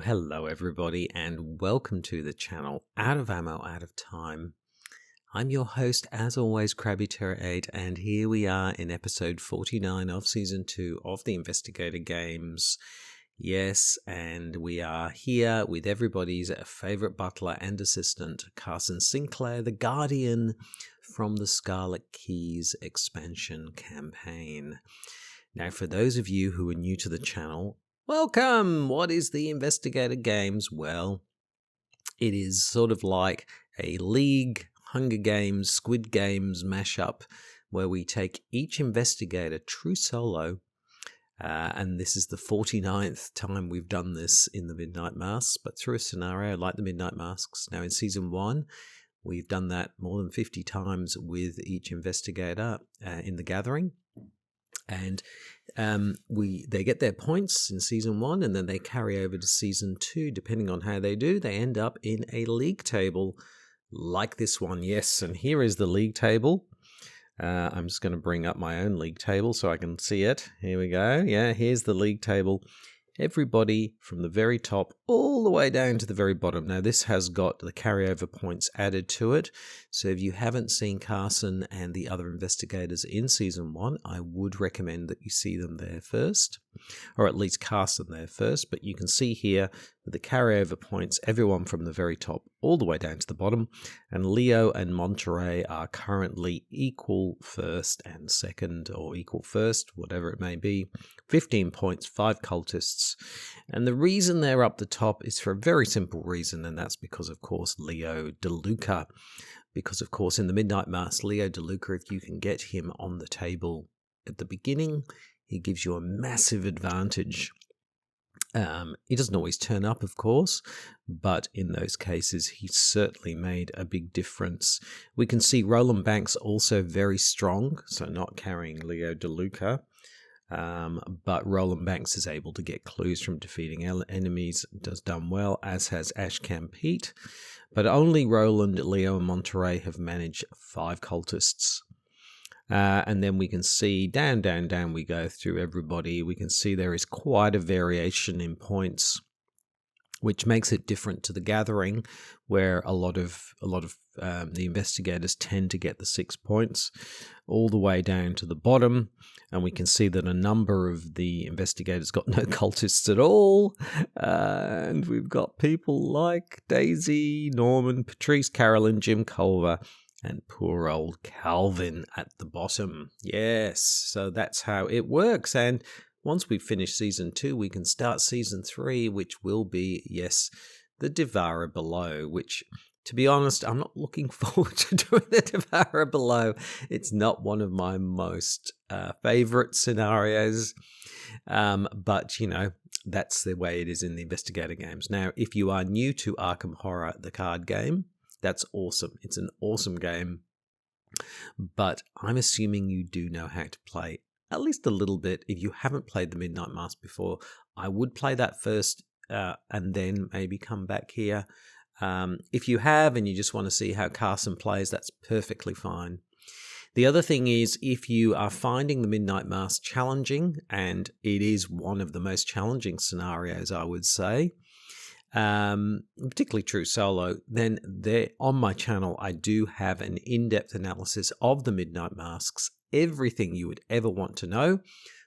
Hello everybody, and welcome to the channel Out of Ammo, Out of Time. I'm your host, as always, Krabby Terror 8, and here we are in episode 49 of Season 2 of the Investigator Games. Yes, and we are here with everybody's favourite butler and assistant, Carson Sinclair, the Guardian from the Scarlet Keys expansion campaign. Now, for those of you who are new to the channel, welcome! What is the Investigator Games? Well, it is sort of like a League, Hunger Games, Squid Games mashup where we take each investigator true solo, and this is the 49th time we've done this in the Midnight Masks, but through a scenario like the Midnight Masks. Now, in Season 1, we've done that more than 50 times with each investigator in the Gathering. And they get their points in Season 1, and then they carry over to Season 2. Depending on how they do, they end up in a league table like this one. Yes, and here is the league table. I'm just going to bring up my own league table so I can see it. Here we go. Yeah, here's the league table. Everybody from the very top all the way down to the very bottom. Now, this has got the carryover points added to it. So if you haven't seen Carson and the other investigators in Season 1, I would recommend that you see them there first, or at least Carson there first. But you can see here with the carryover points, everyone from the very top all the way down to the bottom. And Leo and Monterey are currently equal first and second, or equal first, whatever it may be. 15 points, 5 cultists. And the reason they're up the top is for a very simple reason, and that's because, of course, Leo DeLuca. Because, of course, in the Midnight Mask, Leo DeLuca, if you can get him on the table at the beginning, he gives you a massive advantage. He doesn't always turn up, of course, but in those cases, he certainly made a big difference. We can see Roland Banks also very strong, so not carrying Leo DeLuca. But Roland Banks is able to get clues from defeating enemies, does done well, as has Ashcam Pete. But only Roland, Leo, and Monterey have managed 5 cultists. And then we can see down we go through everybody. We can see there is quite a variation in points, which makes it different to the Gathering, where a lot of the investigators tend to get the 6 points, all the way down to the bottom. And we can see that a number of the investigators got no cultists at all. And we've got people like Daisy, Norman, Patrice, Carolyn, Jim Culver, and poor old Calvin at the bottom. Yes, so that's how it works. And once we finish Season 2, we can start Season 3, which will be, yes, the Devourer Below, which, to be honest, I'm not looking forward to doing the Devourer Below. It's not one of my most favorite scenarios, but, you know, that's the way it is in the Investigator Games. Now, if you are new to Arkham Horror, the card game, that's awesome. It's an awesome game, but I'm assuming you do know how to play at least a little bit. If you haven't played the Midnight Mask before, I would play that first and then maybe come back here. If you have and you just want to see how Carson plays, that's perfectly fine. The other thing is, if you are finding the Midnight Mask challenging, and it is one of the most challenging scenarios, I would say, particularly true solo, then there on my channel I do have an in-depth analysis of the Midnight Masks, everything you would ever want to know: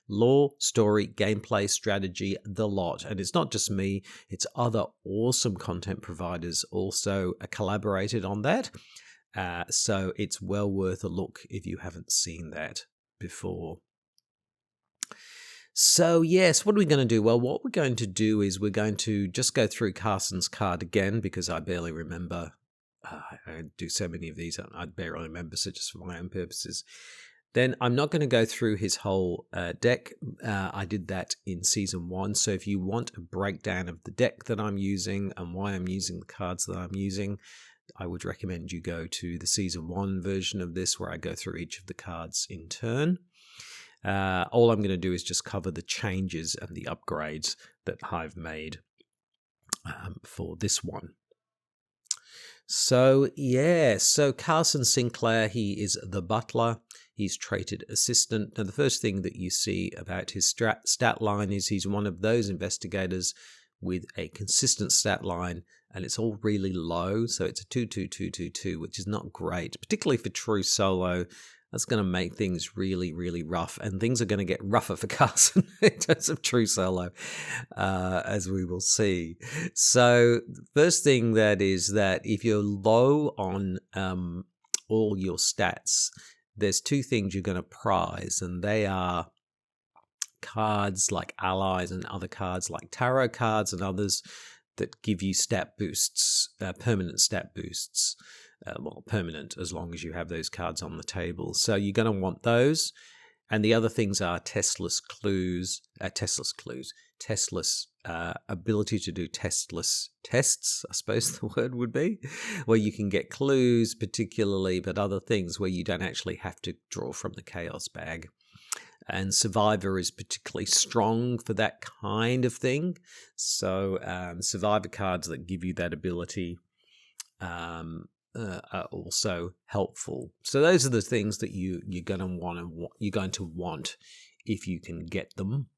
lore, story, gameplay, strategy, the lot. And it's not just me, it's other awesome content providers also collaborated on that. So it's well worth a look if you haven't seen that before. So yes, what are we going to do? Well, what we're going to do is we're going to just go through Carson's card again, because I barely remember. I do so many of these, I barely remember, so just for my own purposes. Then I'm not going to go through his whole deck. I did that in Season 1. So if you want a breakdown of the deck that I'm using and why I'm using the cards that I'm using, I would recommend you go to the Season 1 version of this, where I go through each of the cards in turn. All I'm going to do is just cover the changes and the upgrades that I've made for this one. So, so Carson Sinclair, he is the butler. He's traded assistant. Now, the first thing that you see about his stat line is he's one of those investigators with a consistent stat line, and it's all really low. So it's a 2-2-2-2-2, which is not great, particularly for true solo. That's going to make things really, really rough, and things are going to get rougher for Carson in terms of true solo, as we will see. So, first thing that is that if you're low on all your stats, there's two things you're going to prize, and they are cards like allies and other cards like tarot cards and others that give you stat boosts, permanent stat boosts. Permanent as long as you have those cards on the table. So you're going to want those. And the other things are Tesla's ability to do testless tests, I suppose the word would be, where you can get clues particularly, but other things where you don't actually have to draw from the chaos bag. And Survivor is particularly strong for that kind of thing. So Survivor cards that give you that ability are also helpful. So those are the things that you're going to want if you can get them,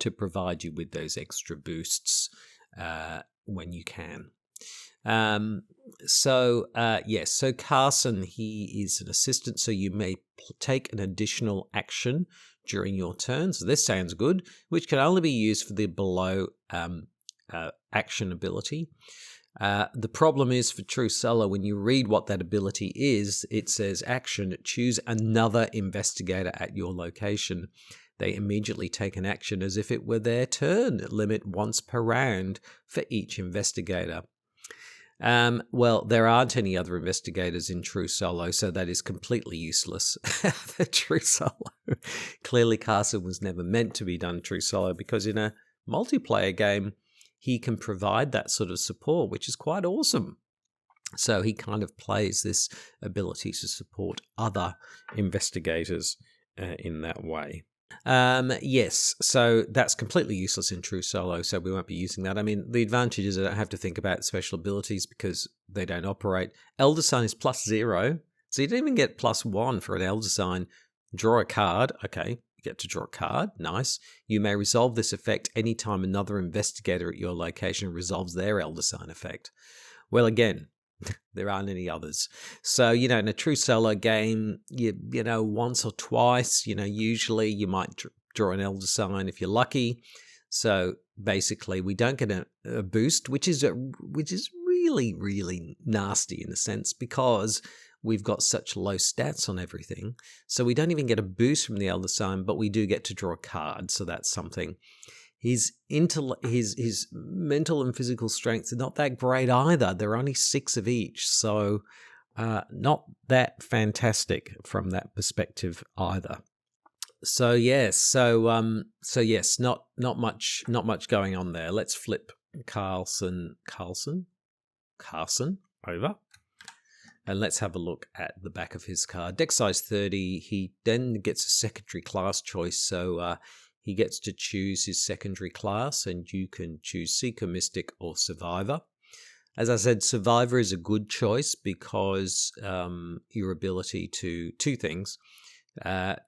to provide you with those extra boosts when you can. So Carson, he is an assistant, so you may take an additional action during your turn. So this sounds good, which can only be used for the below action ability. The problem is for true solo, when you read what that ability is, it says action, choose another investigator at your location. They immediately take an action as if it were their turn, limit once per round for each investigator. Well, there aren't any other investigators in true solo, so that is completely useless for true solo. Clearly, Carson was never meant to be done true solo, because in a multiplayer game, he can provide that sort of support, which is quite awesome. So he kind of plays this ability to support other investigators in that way. Yes, so that's completely useless in true solo, so we won't be using that. I mean, the advantage is I don't have to think about special abilities because they don't operate. Elder Sign is +0, so you don't even get +1 for an Elder Sign. Draw a card, okay. Get to draw a card, nice. You may resolve this effect anytime another investigator at your location resolves their Elder Sign effect. Well, again, there aren't any others. So, in a true solo game, you once or twice, usually you might draw an Elder Sign if you're lucky. So basically, we don't get a boost, which is really, really nasty in a sense, because we've got such low stats on everything. So we don't even get a boost from the Elder Sign, but we do get to draw a card. So that's something. His mental and physical strengths are not that great either. They're only 6 of each. So not that fantastic from that perspective either. So yes, not much going on there. Let's flip Carson over. And let's have a look at the back of his card. Deck size 30. He then gets a secondary class choice. So he gets to choose his secondary class, and you can choose Seeker, Mystic, or Survivor. As I said, Survivor is a good choice because your ability to, two things,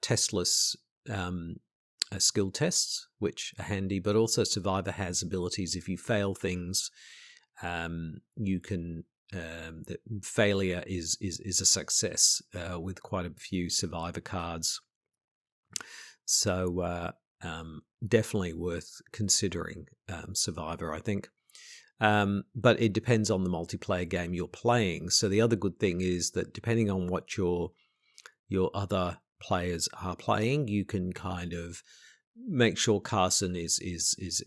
testless skill tests, which are handy, but also Survivor has abilities. If you fail things, you can... that failure is a success with quite a few Survivor cards. So definitely worth considering Survivor, I think. But it depends on the multiplayer game you're playing. So the other good thing is that depending on what your other players are playing, you can kind of make sure Carson is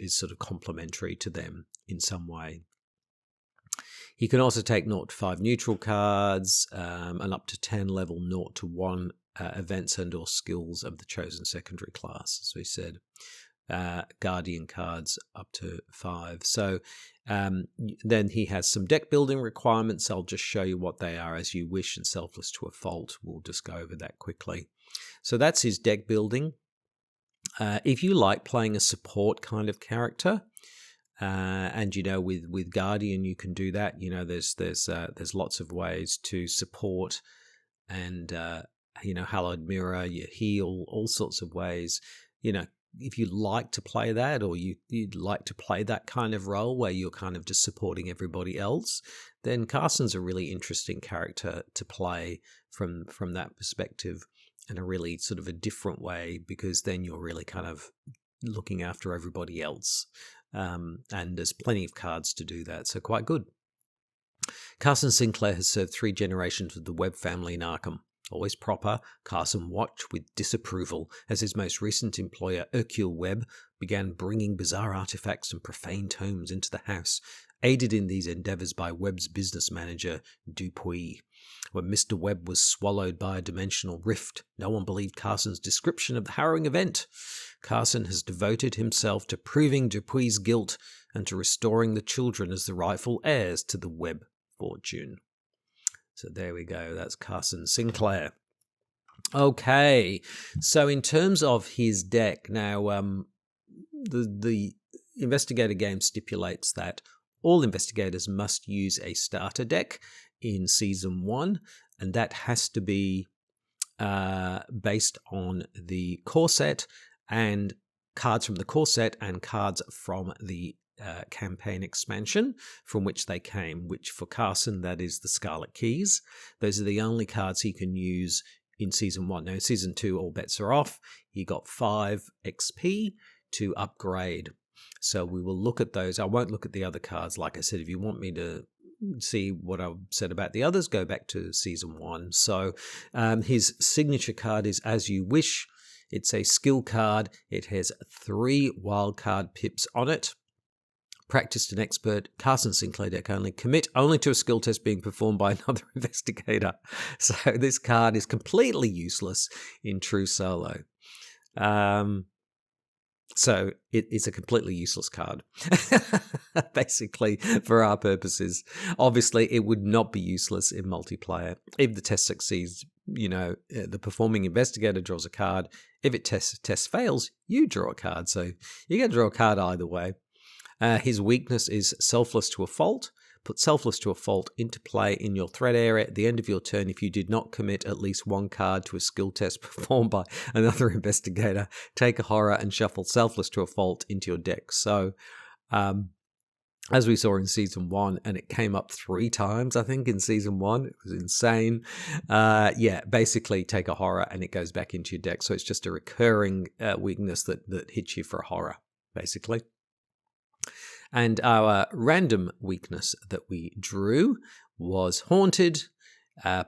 sort of complementary to them in some way. He can also take 0 to 5 neutral cards, and up to 10 level 0 to 1 events and or skills of the chosen secondary class, as we said. Guardian cards up to 5. So then he has some deck building requirements. I'll just show you what they are as you wish, and Selfless to a Fault. We'll just go over that quickly. So that's his deck building. If you like playing a support kind of character, and with Guardian you can do that. There's lots of ways to support, and Hallowed Mirror, you heal, all sorts of ways. If you like to play that, or you'd like to play that kind of role where you're kind of just supporting everybody else, then Carson's a really interesting character to play from that perspective, in a really sort of a different way, because then you're really kind of looking after everybody else. And there's plenty of cards to do that, so quite good. Carson Sinclair has served 3 generations of the Webb family in Arkham. Always proper, Carson watched with disapproval as his most recent employer, Hercule Webb, began bringing bizarre artifacts and profane tomes into the house, aided in these endeavors by Webb's business manager, Dupuis. When Mr. Webb was swallowed by a dimensional rift, no one believed Carson's description of the harrowing event. Carson has devoted himself to proving Dupuis' guilt and to restoring the children as the rightful heirs to the Webb fortune. So there we go. That's Carson Sinclair. Okay, so in terms of his deck, now the Investigator Games stipulates that all investigators must use a starter deck in Season 1, and that has to be based on the core set and cards from the core set and cards from the campaign expansion from which they came, which for Carson, that is the Scarlet Keys. Those are the only cards he can use in Season 1. Now, in Season 2, all bets are off. He got 5 XP to upgrade. So we will look at those. I won't look at the other cards. Like I said, if you want me to see what I've said about the others, go back to Season 1. So his signature card is As You Wish. It's a skill card. It has 3 wildcard pips on it. Practiced and expert, Carson Sinclair deck only. Commit only to a skill test being performed by another investigator. So this card is completely useless in true solo. So it's a completely useless card, basically, for our purposes. Obviously, it would not be useless in multiplayer. If the test succeeds, the performing investigator draws a card. If it test fails, you draw a card. So you can draw a card either way. His weakness is Selfless to a Fault. Put Selfless to a Fault into play in your threat area at the end of your turn if you did not commit at least 1 card to a skill test performed by another investigator. Take a horror and shuffle Selfless to a Fault into your deck. So, as we saw in Season 1, and it came up 3 times, I think, in Season 1. It was insane. Basically take a horror and it goes back into your deck. So it's just a recurring weakness that hits you for a horror, basically. And our random weakness that we drew was Haunted.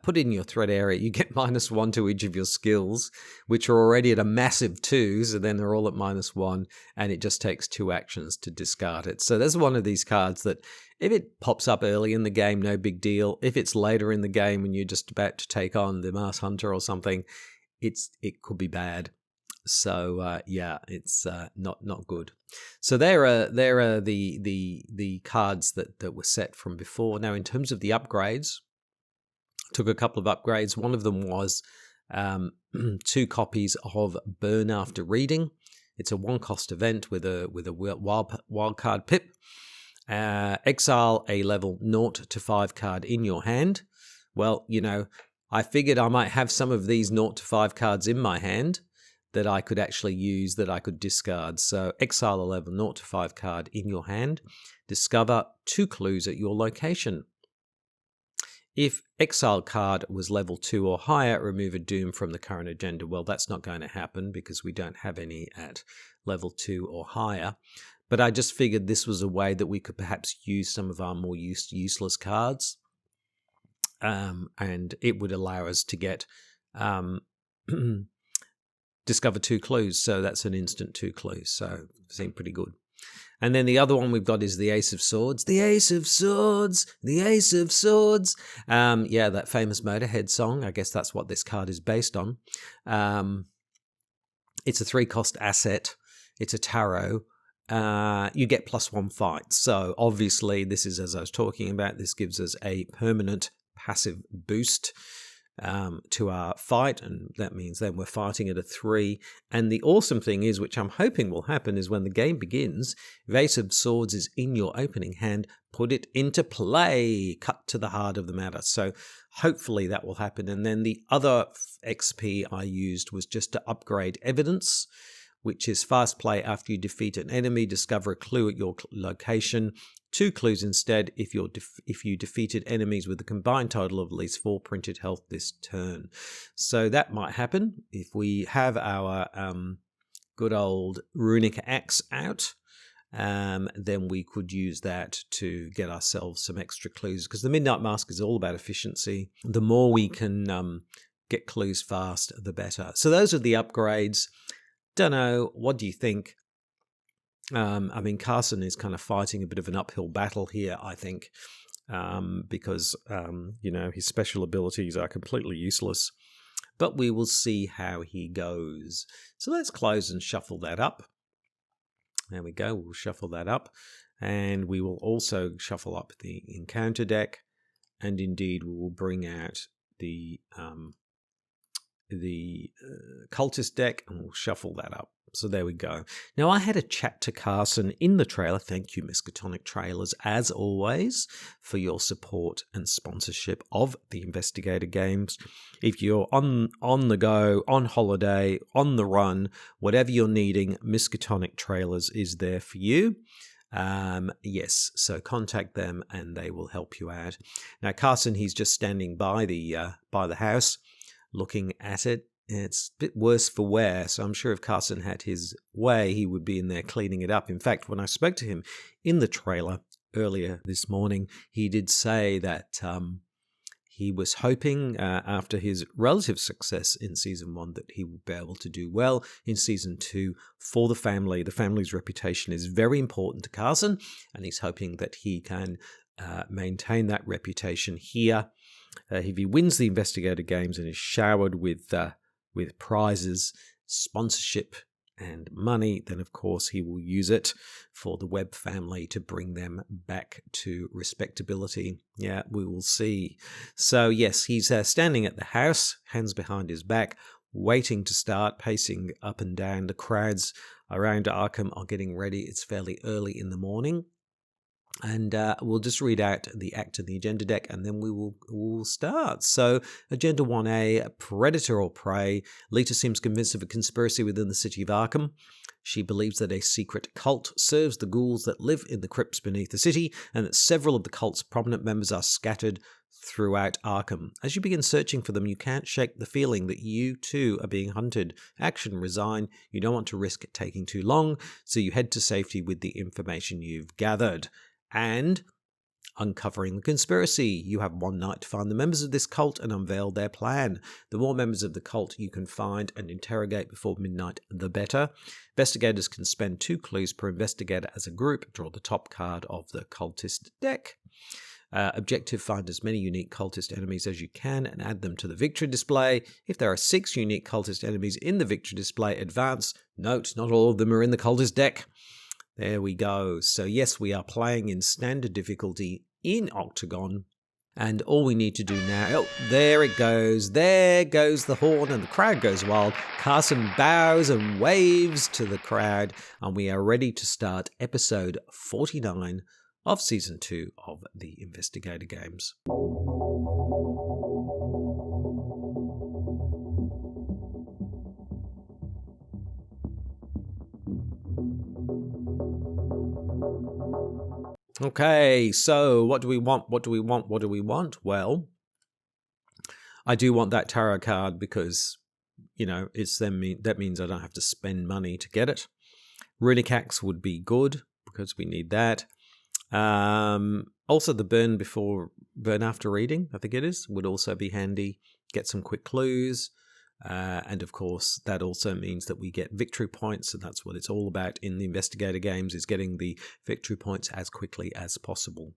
Put in your threat area, you get -1 to each of your skills, which are already at a massive 2, so then they're all at -1, and it just takes 2 actions to discard it. So there's one of these cards that if it pops up early in the game, no big deal. If it's later in the game when you're just about to take on the Mars Hunter or something, it could be bad. So it's not good. So there are the cards that were set from before. Now, in terms of the upgrades, took a couple of upgrades. One of them was 2 copies of Burn After Reading. It's a 1-cost event with a wildcard pip. Exile a level 0 to 5 card in your hand. Well, I figured I might have some of these 0 to 5 cards in my hand that I could actually use, that I could discard. So exile a level 0 to 5 card in your hand. Discover 2 clues at your location. If exile card was level 2 or higher, remove a doom from the current agenda. Well, that's not going to happen because we don't have any at level 2 or higher. But I just figured this was a way that we could perhaps use some of our more useless cards. And it would allow us to get discover 2 clues. So that's an instant 2 clues. So it seemed pretty good. And then the other one we've got is the Ace of Swords. The Ace of Swords, the Ace of Swords. Yeah, that famous Motorhead song. I guess that's what this card is based on. It's a 3-cost asset. It's a tarot. You get +1 fight. So obviously this is, as I was talking about, this gives us a permanent passive boost to our fight, and that means then we're fighting at a 3. And the awesome thing is, which I'm hoping will happen, is when the game begins, if Ace of Swords is in your opening hand, put it into play, cut to the heart of the matter. So hopefully that will happen. And then the other XP I used was just to upgrade evidence, which is fast play. After you defeat an enemy, discover a clue at your location. 2 clues instead if you defeated enemies with a combined total of at least 4 printed health this turn. So that might happen if we have our good old runic axe out. Then we could use that to get ourselves some extra clues, because the Midnight Mask is all about efficiency. The more we can get clues fast, the better. So those are the upgrades. Don't know, what do you think? I mean, Carson is kind of fighting a bit of an uphill battle here, I think, because, his special abilities are completely useless. But we will see how he goes. So let's close and shuffle that up. There we go, we'll shuffle that up. And we will also shuffle up the encounter deck. And indeed, we will bring out the cultist deck, and we'll shuffle that up. So there we go. Now, I had a chat to Carson in the trailer. Thank you, Miskatonic Trailers, as always, for your support and sponsorship of the Investigator Games. If you're on the go, on holiday, on the run, whatever you're needing, Miskatonic Trailers is there for you. Yes, so contact them and they will help you out. Now, Carson, he's just standing by the house, looking at it. It's a bit worse for wear, so I'm sure if Carson had his way, he would be in there cleaning it up. In fact, when I spoke to him in the trailer earlier this morning, he did say that he was hoping, after his relative success in Season 1, that he would be able to do well in Season 2 for the family. The family's reputation is very important to Carson, and he's hoping that he can maintain that reputation here. If he wins the Investigator Games and is showered with prizes, sponsorship, and money, then of course he will use it for the Webb family to bring them back to respectability. Yeah, we will see. So yes, he's standing at the house, hands behind his back, waiting to start, pacing up and down. The crowds around Arkham are getting ready. It's fairly early in the morning. And we'll just read out the act of the agenda deck, and then we'll start. So, Agenda 1A, Predator or Prey. Lita seems convinced of a conspiracy within the city of Arkham. She believes that a secret cult serves the ghouls that live in the crypts beneath the city, and that several of the cult's prominent members are scattered throughout Arkham. As you begin searching for them, you can't shake the feeling that you too are being hunted. Action, resign. You don't want to risk it taking too long, so you head to safety with the information you've gathered. And uncovering the conspiracy. You have one night to find the members of this cult and unveil their plan. The more members of the cult you can find and interrogate before midnight, the better. Investigators can spend 2 clues per investigator as a group. Draw the top card of the cultist deck. Objective, find as many unique cultist enemies as you can and add them to the victory display. If there are 6 unique cultist enemies in the victory display, advance. Note, not all of them are in the cultist deck. There we go. So yes, we are playing in standard difficulty in Octagon. And all we need to do now... Oh, there it goes. There goes the horn and the crowd goes wild. Carson bows and waves to the crowd. And we are ready to start episode 49 of Season 2 of the Investigator Games. Okay, so what do we want? What do we want? What do we want? Well, I do want that tarot card because, that means I don't have to spend money to get it. Runic Axe would be good because we need that. Also, the burn after reading, I think it is, would also be handy. Get some quick clues. And of course, that also means that we get victory points, and that's what it's all about in the Investigator Games, is getting the victory points as quickly as possible.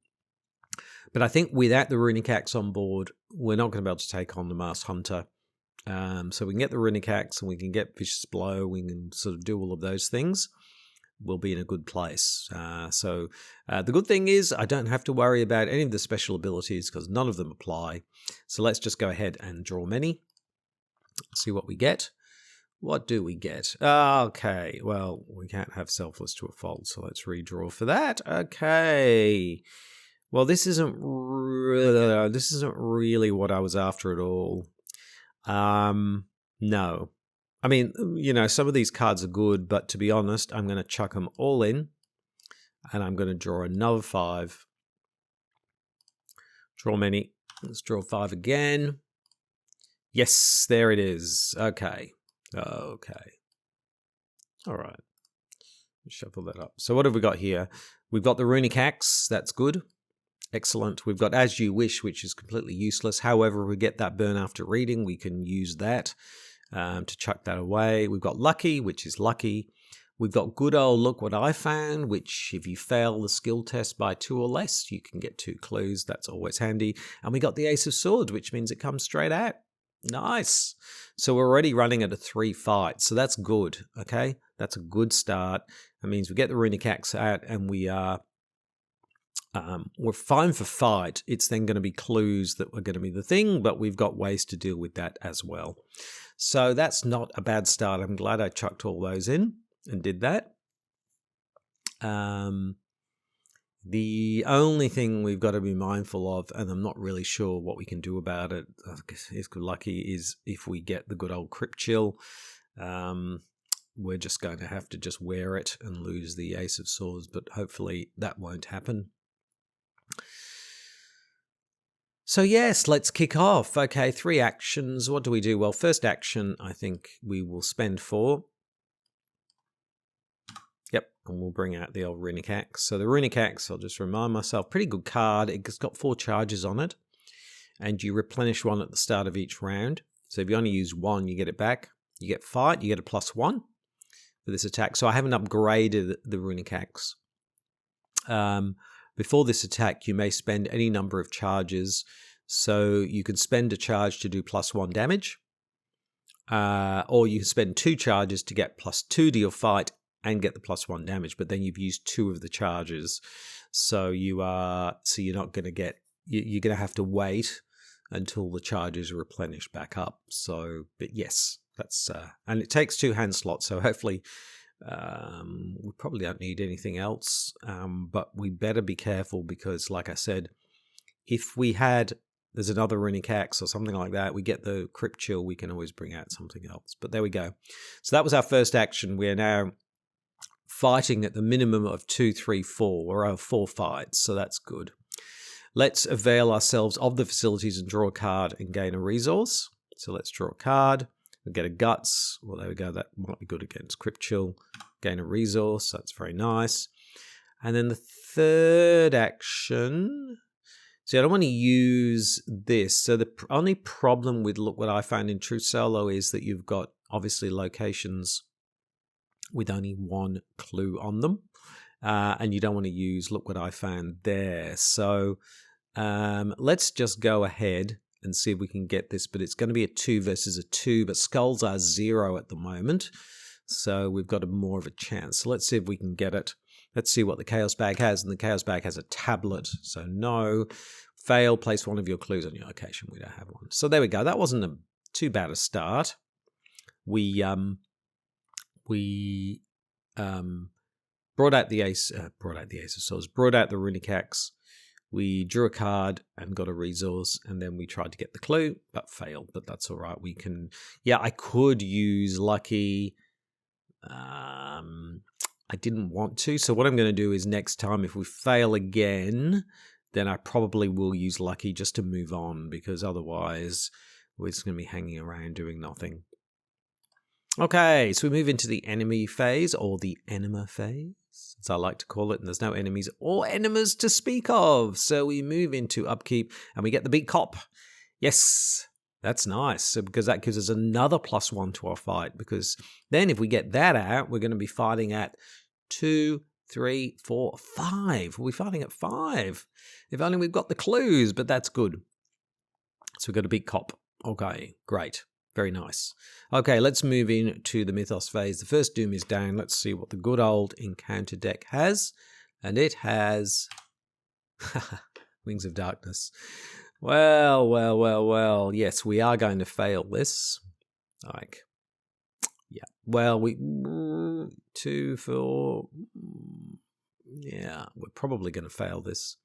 But I think without the Runic Axe on board, we're not going to be able to take on the Masked Hunter. So we can get the Runic Axe and we can get Vicious Blow, we can sort of do all of those things. We'll be in a good place. So the good thing is I don't have to worry about any of the special abilities because none of them apply. So let's just go ahead and draw many. See what we get. What do we get? Okay, well, we can't have Selfless to a fault, so let's redraw for that. Okay. Well, this isn't really what I was after at all. No. I mean, you know, some of these cards are good, but to be honest, I'm going to chuck them all in, and I'm going to draw another 5. Draw many. Let's draw 5 again. Yes, there it is. Okay. Okay. All right. Shuffle that up. So what have we got here? We've got the Runic Axe. That's good. Excellent. We've got As You Wish, which is completely useless. However, if we get that burn after reading, we can use that to chuck that away. We've got Lucky, which is lucky. We've got Good Old Look What I Found, which if you fail the skill test by 2 or less, you can get 2 clues. That's always handy. And we got the Ace of Swords, which means it comes straight out. Nice. So we're already running at a 3 fight. So that's good. Okay. That's a good start. That means we get the Runic Axe out and we are we're fine for fight. It's then going to be clues that are going to be the thing, but we've got ways to deal with that as well. So that's not a bad start. I'm glad I chucked all those in and did that. The only thing we've got to be mindful of, and I'm not really sure what we can do about it, is lucky, is if we get the good old Crypt Chill, we're just going to have to just wear it and lose the Ace of Swords, but hopefully that won't happen. So yes, let's kick off. Okay, 3 actions. What do we do? Well, first action, I think we will spend 4. Yep, and we'll bring out the old Runic Axe. So the Runic Axe, I'll just remind myself, pretty good card. It's got 4 charges on it, and you replenish 1 at the start of each round. So if you only use 1, you get it back. You get fight, you get a +1 for this attack. So I haven't upgraded the Runic Axe. Before this attack, you may spend any number of charges. So you can spend a charge to do +1 damage, or you can spend 2 charges to get +2 to your fight and get the +1 damage, but then you've used 2 of the charges. So you're not going to get, you're going to have to wait until the charges are replenished back up. So, but yes, that's, and it takes 2 hand slots. So hopefully we probably don't need anything else, but we better be careful because like I said, if we had, there's another Runic Axe or something like that, we get the Crypt Chill, we can always bring out something else. But there we go. So that was our first action. We're now fighting at the minimum of 2, 3, 4. We're over 4 fights, so that's good. Let's avail ourselves of the facilities and draw a card and gain a resource. So let's draw a card. We'll get a Guts. Well, there we go. That might be good against Crypt Chill. Gain a resource. That's very nice. And then the third action. See, I don't want to use this. So the only problem with Look What I Found in True Solo is that you've got obviously locations with only 1 clue on them. And you don't want to use Look What I Found there. So let's just go ahead and see if we can get this. But it's going to be a 2 versus a 2. But skulls are 0 at the moment. So we've got more of a chance. So let's see if we can get it. Let's see what the Chaos Bag has. And the Chaos Bag has a tablet. So no. Fail. Place 1 of your clues on your location. We don't have one. So there we go. That wasn't too bad a start. We brought out the Ace of Swords, brought out the Runic Axe. We drew a card and got a resource, and then we tried to get the clue, but failed. But that's all right. We can, yeah, I could use Lucky. I didn't want to. So what I'm going to do is next time, if we fail again, then I probably will use Lucky just to move on, because otherwise we're just going to be hanging around doing nothing. Okay, so we move into the enemy phase, or the enema phase, as I like to call it, and there's no enemies or enemas to speak of. So we move into upkeep, and we get the big cop. Yes, That's nice, so because that gives us another +1 to our fight, because then if we get that out, we're going to be fighting at 2, 3, 4, 5. We'll be fighting at 5. If only we've got the clues, but that's good. So we've got a big cop. Okay, great. Very nice. Okay, let's move in to the Mythos phase. The first Doom is down. Let's see what the good old encounter deck has. And it has Wings of Darkness. Well. Yes, we are going to fail this. Yeah. Well, 2, 4. Yeah, we're probably going to fail this.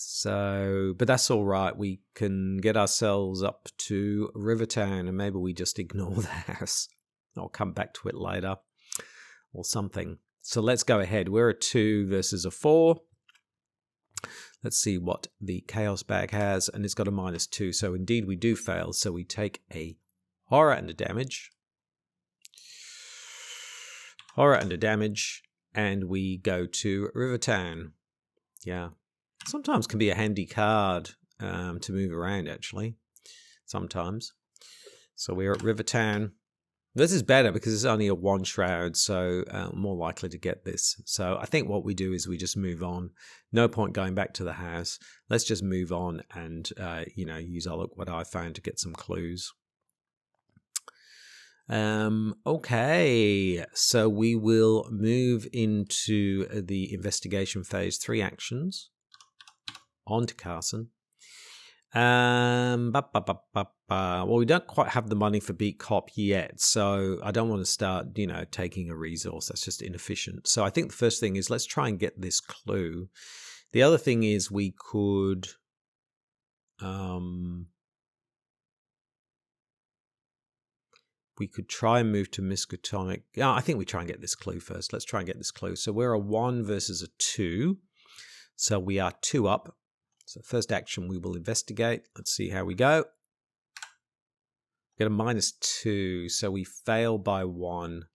So, but that's all right. We can get ourselves up to Rivertown, and maybe we just ignore the house. I'll come back to it later or something. So let's go ahead. We're a 2 versus a 4. Let's see what the Chaos bag has, and it's got a -2. So indeed we do fail. So we take a horror and a damage. Horror and a damage, and we go to Rivertown. Yeah. Sometimes can be a handy card to move around, actually. Sometimes. So we're at Rivertown. This is better because it's only a 1 shroud, so more likely to get this. So I think what we do is we just move on. No point going back to the house. Let's just move on and, use what I found to get some clues. Okay, so we will move into the investigation phase. 3 actions. On to Carson. Well, we don't quite have the money for Beat Cop yet, so I don't want to start, taking a resource. That's just inefficient. So I think the first thing is let's try and get this clue. The other thing is we could try and move to Miskatonic. I think we try and get this clue first. Let's try and get this clue. So we're a 1 versus a 2. So we are 2 up. So first action, we will investigate. Let's see how we go. Get a -2, so we fail by 1.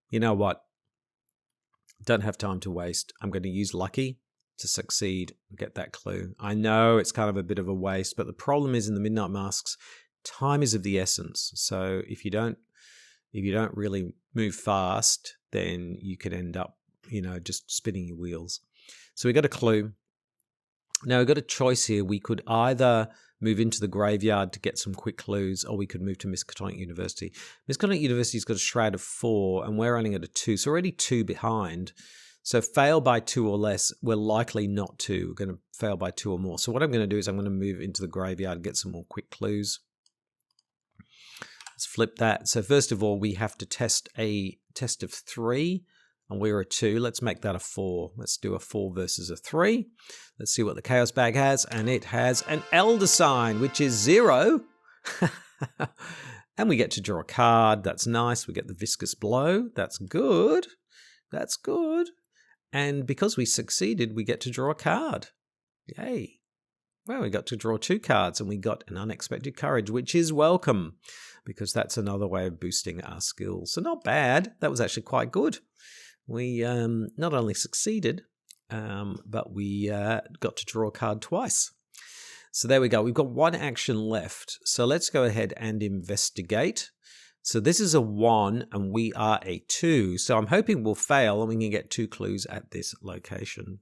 You know what? Don't have time to waste. I'm going to use Lucky to succeed and get that clue. I know it's kind of a bit of a waste, but the problem is in the Midnight Masks, time is of the essence. So if you don't really move fast, then you could end up, just spinning your wheels. So we got a clue. Now we've got a choice here. We could either move into the graveyard to get some quick clues, or we could move to Miskatonic University. Miskatonic University's got a shroud of 4, and we're running at a 2, so we're already 2 behind. So fail by 2 or less, we're likely not to. We're going to fail by 2 or more. So what I'm going to do is I'm going to move into the graveyard and get some more quick clues. Let's flip that. So first of all, we have to test a test of 3. And we're a 2. Let's make that a 4. Let's do a 4 versus a 3. Let's see what the Chaos bag has. And it has an Elder Sign, which is 0. And we get to draw a card. That's nice. We get the Viscous Blow. That's good. That's good. And because we succeeded, we get to draw a card. Yay. Well, we got to draw 2 cards, and we got an Unexpected Courage, which is welcome, because that's another way of boosting our skills. So not bad. That was actually quite good. We not only succeeded, but we got to draw a card twice. So there we go. We've got 1 action left. So let's go ahead and investigate. So this is a 1, and we are a 2. So I'm hoping we'll fail, and we can get 2 clues at this location.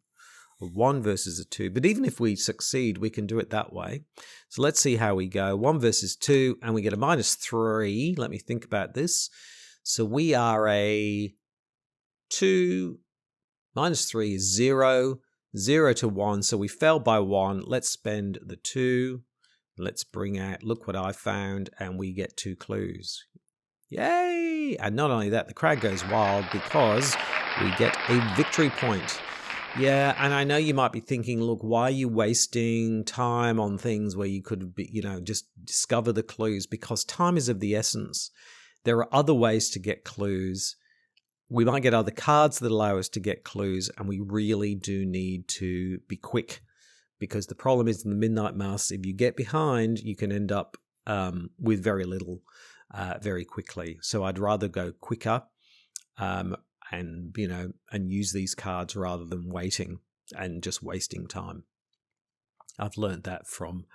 A 1 versus a 2. But even if we succeed, we can do it that way. So let's see how we go. 1 versus 2, and we get a -3. Let me think about this. So we are a 2 -3 is 0, 0 to 1, so we fell by 1. Let's spend the 2. Let's bring out, look what I found, and we get 2 clues. Yay! And not only that, the crowd goes wild because we get a victory point. Yeah, and I know you might be thinking, look, why are you wasting time on things where you could be, just discover the clues? Because time is of the essence. There are other ways to get clues. We might get other cards that allow us to get clues, and we really do need to be quick, because the problem is in the Midnight Masks, if you get behind, you can end up with very little very quickly. So I'd rather go quicker and use these cards rather than waiting and just wasting time. I've learned that from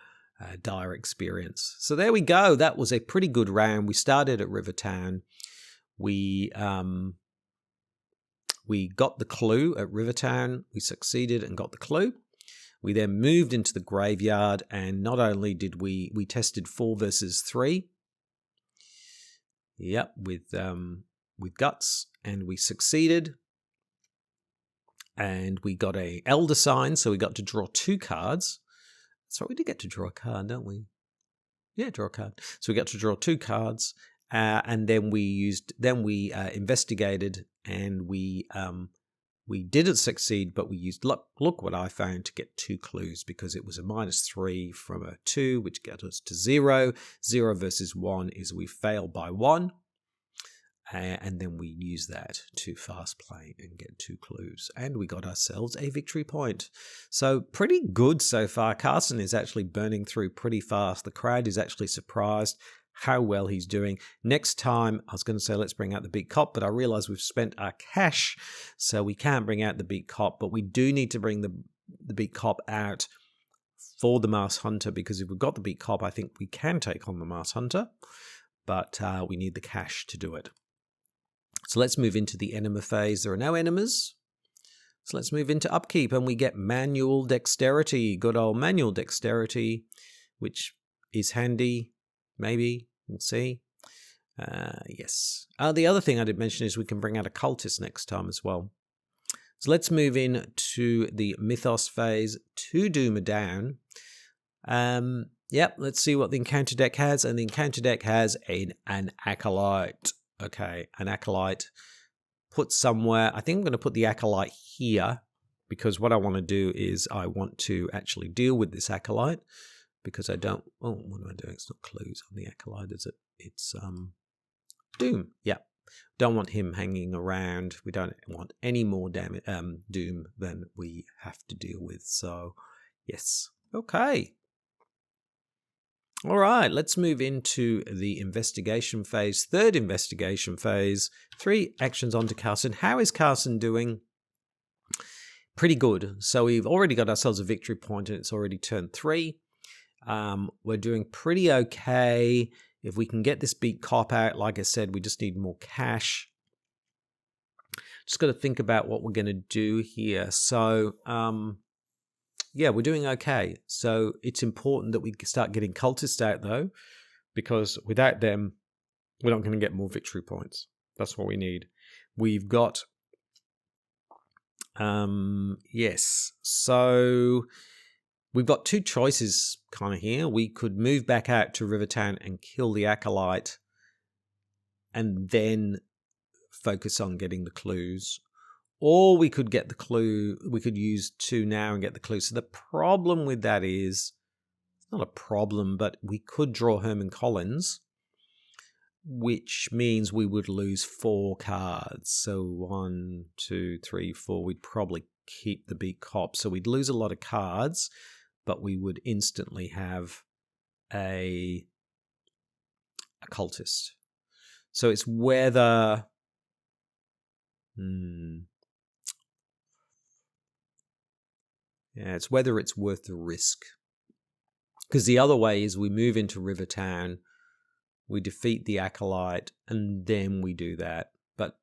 dire experience. So there we go. That was a pretty good round. We started at Rivertown. We got the clue at Rivertown. We succeeded and got the clue. We then moved into the graveyard, and not only did we tested 4 versus 3. Yep, with guts, and we succeeded. And we got a elder sign, so we got to draw 2 cards. So we did get to draw a card, don't we? Yeah, draw a card. So we got to draw 2 cards, and then we investigated, and we didn't succeed, but we used look what I found to get 2 clues, because it was a -3 from a 2, which got us to 0. 0 versus 1 is we fail by 1. And then we use that to fast play and get 2 clues. And we got ourselves a victory point. So pretty good so far. Carson is actually burning through pretty fast. The crowd is actually surprised how well he's doing. Next time, I was going to say let's bring out the big cop, but I realize we've spent our cash, so we can't bring out the big cop. But we do need to bring the big cop out for the Masked Hunter, because if we've got the big cop, I think we can take on the Masked Hunter. But we need the cash to do it. So let's move into the enema phase. There are no enemas. So let's move into upkeep, and we get manual dexterity. Good old manual dexterity, which is handy, maybe. We'll see. Yes. The other thing I did mention is we can bring out a cultist next time as well. So let's move in to the mythos phase to Doom Down. Yep, let's see what the encounter deck has. And the encounter deck has an acolyte. Okay, an acolyte put somewhere. I think I'm going to put the acolyte here, because what I want to do is I want to actually deal with this acolyte, because I don't. Oh, what am I doing? It's not clues on the acolyte, is it? It's Doom. Yeah, don't want him hanging around. We don't want any more Doom than we have to deal with. So, yes. Okay. All right, let's move into the investigation phase. 3rd investigation phase. 3 actions onto Carson. How is Carson doing? Pretty good. So we've already got ourselves a victory point, and it's already turn 3. We're doing pretty okay. If we can get this big cop out, like I said, we just need more cash. Just got to think about what we're going to do here. So, yeah, we're doing okay. So it's important that we start getting cultists out, though, because without them, we're not going to get more victory points. That's what we need. We've got, yes. So we've got 2 choices kind of here. We could move back out to Rivertown and kill the acolyte, and then focus on getting the clues. Or we could get the clue, we could use 2 now and get the clue. So the problem with that is, it's not a problem, but we could draw Herman Collins, which means we would lose 4 cards. So 1, 2, 3, 4, we'd probably keep the big cop. So we'd lose a lot of cards, but we would instantly have a cultist. So it's whether... Yeah, it's whether it's worth the risk. Because the other way is we move into Rivertown, we defeat the acolyte, and then we do that. But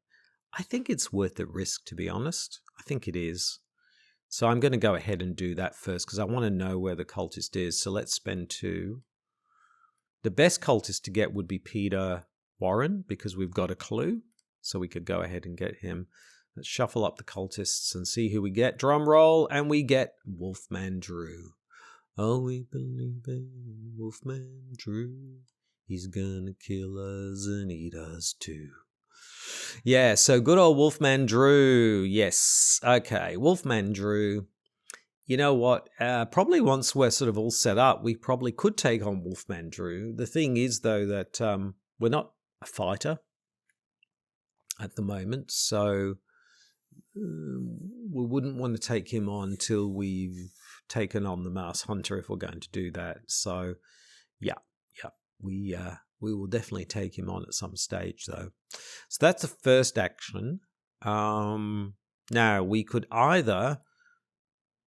I think it's worth the risk, to be honest. I think it is. So I'm going to go ahead and do that first, because I want to know where the cultist is. So let's spend 2. The best cultist to get would be Peter Warren, because we've got a clue. So we could go ahead and get him. Let's shuffle up the cultists and see who we get. Drum roll, and we get Wolfman Drew. Oh, we believe in Wolfman Drew. He's gonna kill us and eat us too. Yeah, so good old Wolfman Drew. Yes, okay, Wolfman Drew. You know what? Probably once we're sort of all set up, we probably could take on Wolfman Drew. The thing is, though, that we're not a fighter at the moment, so... we wouldn't want to take him on till we've taken on the Masked Hunter if we're going to do that. So, yeah, we will definitely take him on at some stage, though. So that's the first action. Now we could either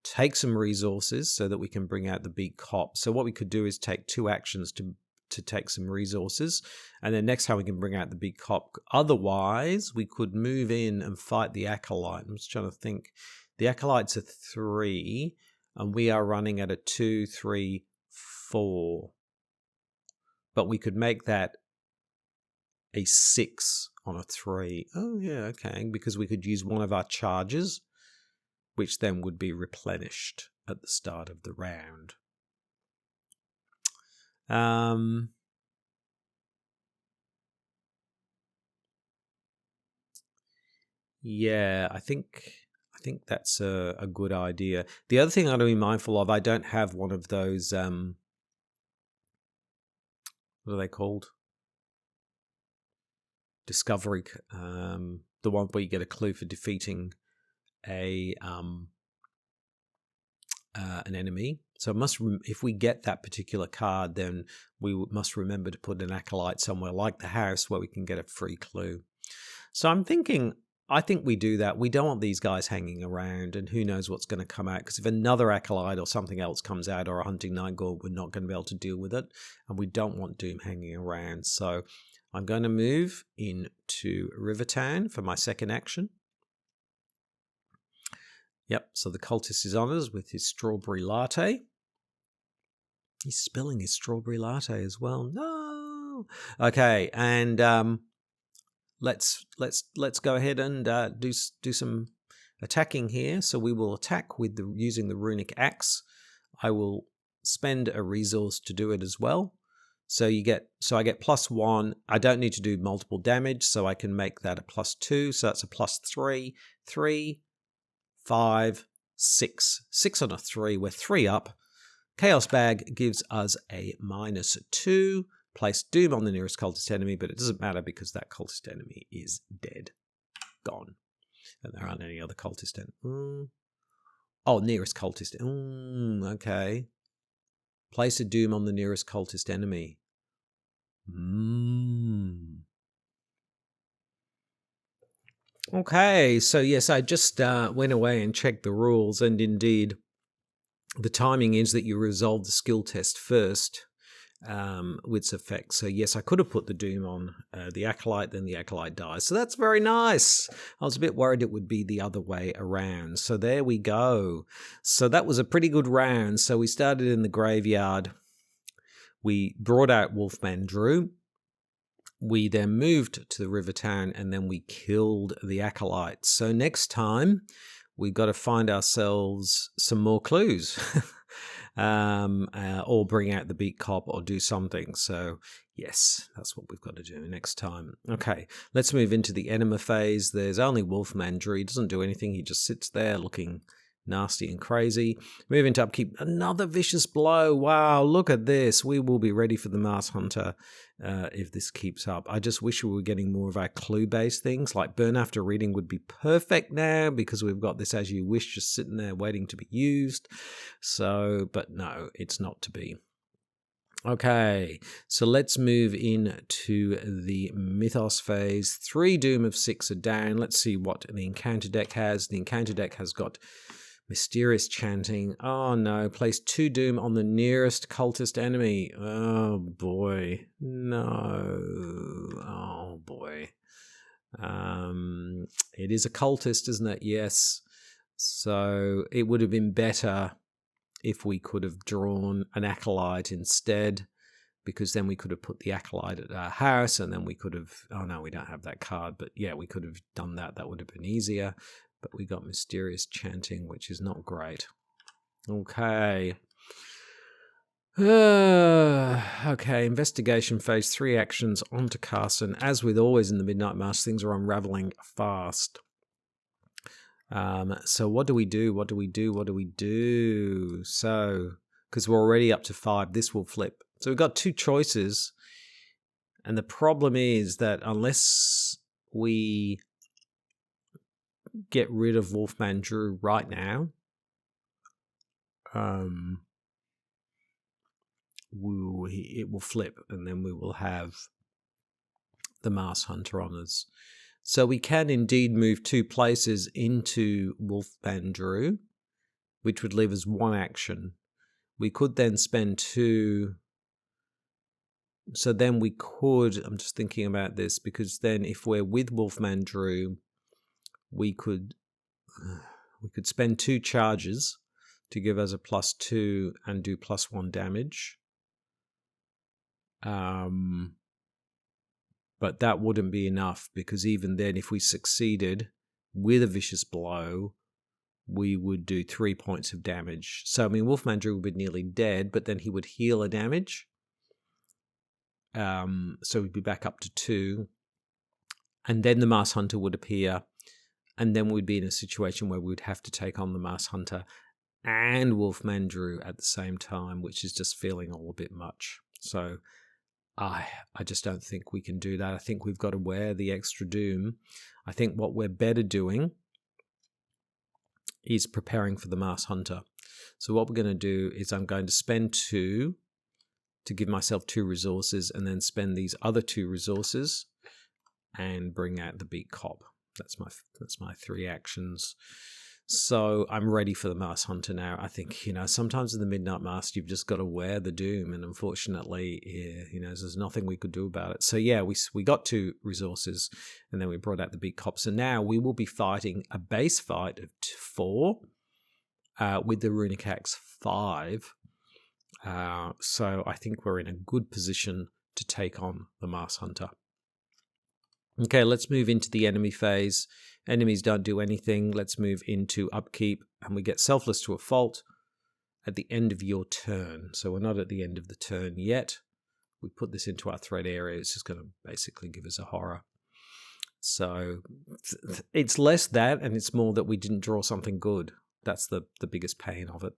take some resources so that we can bring out the big cop. So what we could do is take 2 actions to take some resources, and then next time we can bring out the big cop. Otherwise, we could move in and fight the Acolyte. I'm just trying to think. The Acolyte's a 3, and we are running at a 2, 3, 4. But we could make that a 6 on a 3. Oh, yeah, okay, because we could use one of our charges, which then would be replenished at the start of the round. Yeah, I think that's a good idea. The other thing I got to be mindful of, I don't have one of those. What are they called? Discovery. The one where you get a clue for defeating an enemy. So if we get that particular card, then we must remember to put an Acolyte somewhere like the house where we can get a free clue. So I think we do that. We don't want these guys hanging around, and who knows what's going to come out, because if another Acolyte or something else comes out, or a Hunting Nightgore, we're not going to be able to deal with it, and we don't want Doom hanging around. So I'm going to move into Rivertown for my second action. Yep, so the cultist is on us with his strawberry latte. He's spilling his strawberry latte as well. No! Okay, and let's go ahead and do some attacking here. So we will attack with using the runic axe. I will spend a resource to do it as well. So I get +1. I don't need to do multiple damage, so I can make that a +2. So that's a +3, 3, 5, 6. 6 on a 3. We're 3 up. Chaos Bag gives us a -2. Place Doom on the nearest cultist enemy, but it doesn't matter because that cultist enemy is dead. Gone. And there aren't any other cultist enemies. Oh, nearest cultist. Okay. Place a Doom on the nearest cultist enemy. Okay, so yes, I just went away and checked the rules, and indeed, the timing is that you resolve the skill test first with its effect. So yes, I could have put the Doom on the Acolyte, then the Acolyte dies. So that's very nice. I was a bit worried it would be the other way around. So there we go. So that was a pretty good round. So we started in the graveyard. We brought out Wolfman Drew. We then moved to the Rivertown, and then we killed the Acolyte. So next time, we've got to find ourselves some more clues. Or bring out the beat cop or do something. So yes, that's what we've got to do next time. Okay, let's move into the enema phase. There's only Wolfman Drew. He doesn't do anything. He just sits there looking nasty and crazy. Move into upkeep. Another vicious blow. Wow, look at this. We will be ready for the Mars Hunter if this keeps up. I just wish we were getting more of our clue-based things, like Burn After Reading would be perfect now because we've got this As You Wish just sitting there waiting to be used. So, but no, it's not to be. Okay, so let's move into the Mythos phase. 3 Doom of 6 are down. Let's see what the encounter deck has. The encounter deck has got Mysterious Chanting. Oh no, place 2 Doom on the nearest cultist enemy. Oh boy. No. Oh boy. It is a cultist, isn't it? Yes. So it would have been better if we could have drawn an Acolyte instead, because then we could have put the Acolyte at our house, and then we could have... Oh no, we don't have that card, but yeah, we could have done that. That would have been easier. But we got Mysterious Chanting, which is not great. Okay. Okay, investigation phase, 3 actions onto Carson. As with always in the Midnight Mass, things are unraveling fast. So what do we do? What do we do? What do we do? So, because we're already up to 5, this will flip. So we've got 2 choices. And the problem is that unless we get rid of Wolfman Drew right now, it will flip, and then we will have the Mars Hunter on us. So we can indeed move 2 places into Wolfman Drew, which would leave us 1 action. We could then spend 2. So then we could, I'm just thinking about this, because then if we're with Wolfman Drew, we could spend 2 charges to give us a +2 and do +1 damage. But that wouldn't be enough, because even then, if we succeeded with a vicious blow, we would do 3 points of damage. So, I mean, Wolfman Drew would be nearly dead, but then he would heal a damage. So we'd be back up to 2. And then the Masked Hunter would appear. And then we'd be in a situation where we'd have to take on the Masked Hunter and Wolfman Drew at the same time, which is just feeling all a bit much. So I just don't think we can do that. I think we've got to wear the extra doom. I think what we're better doing is preparing for the Masked Hunter. So what we're going to do is I'm going to spend 2 to give myself 2 resources, and then spend these other 2 resources and bring out the Beat Cop. That's my 3 actions. So I'm ready for the Masked Hunter now. I think, sometimes in the Midnight Mask, you've just got to wear the doom, and unfortunately, there's nothing we could do about it. So yeah, we got 2 resources, and then we brought out the Beat Cop. So now we will be fighting a base fight of 4 with the Runic Axe 5. So I think we're in a good position to take on the Masked Hunter. Okay, let's move into the enemy phase. Enemies don't do anything. Let's move into upkeep, and we get Selfless to a Fault at the end of your turn. So we're not at the end of the turn yet. We put this into our threat area. It's just going to basically give us a horror. So it's less that, and it's more that we didn't draw something good. That's the biggest pain of it.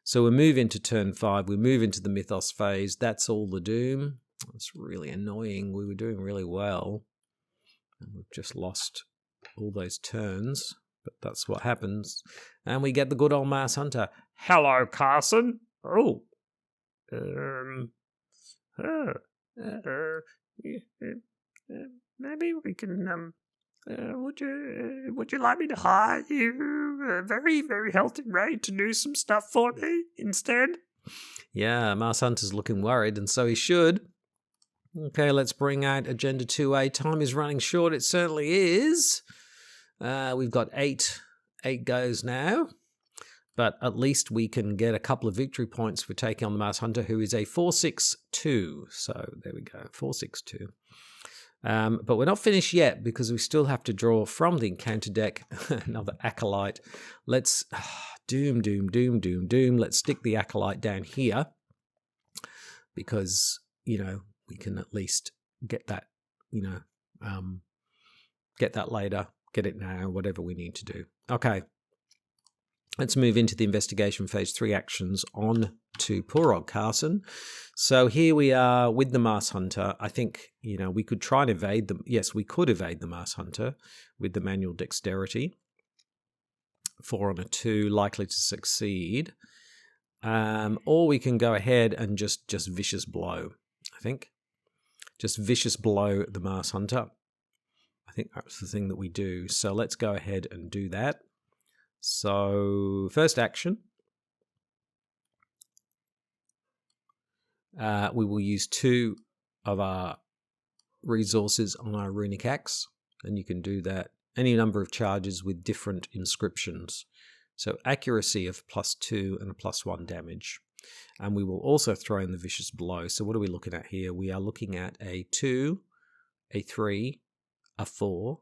So we move into turn 5. We move into the Mythos phase. That's all the doom. It's really annoying. We were doing really well, and we've just lost all those turns, but that's what happens. And we get the good old Masked Hunter. Hello, Carson. Oh. Maybe we can, would you like me to hire you a very, very healthy rate to do some stuff for me instead? Yeah, Masked Hunter's looking worried, and so he should. Okay, let's bring out Agenda 2A. Time is running short. It certainly is. We've got 8 goes now, but at least we can get a couple of victory points for taking on the Masked Hunter, who is a 4/6/2. So there we go, 4/6/2. But we're not finished yet, because we still have to draw from the encounter deck another Acolyte. Let's doom. Let's stick the Acolyte down here, because we can at least get that, get that later, get it now, whatever we need to do. Okay, let's move into the investigation phase. 3 actions on to poor old Carson. So here we are with the Masked Hunter. I think, we could try and evade them. Yes, we could evade the Masked Hunter with the manual dexterity. 4 on a 2, likely to succeed. Or we can go ahead and just vicious blow, I think. Just vicious blow the Masked Hunter. I think that's the thing that we do. So let's go ahead and do that. So first action, we will use 2 of our resources on our Runic Axe, and you can do that any number of charges with different inscriptions. So accuracy of +2 and a +1 damage. And we will also throw in the vicious blow. So what are we looking at here? We are looking at a 2, a 3, a 4,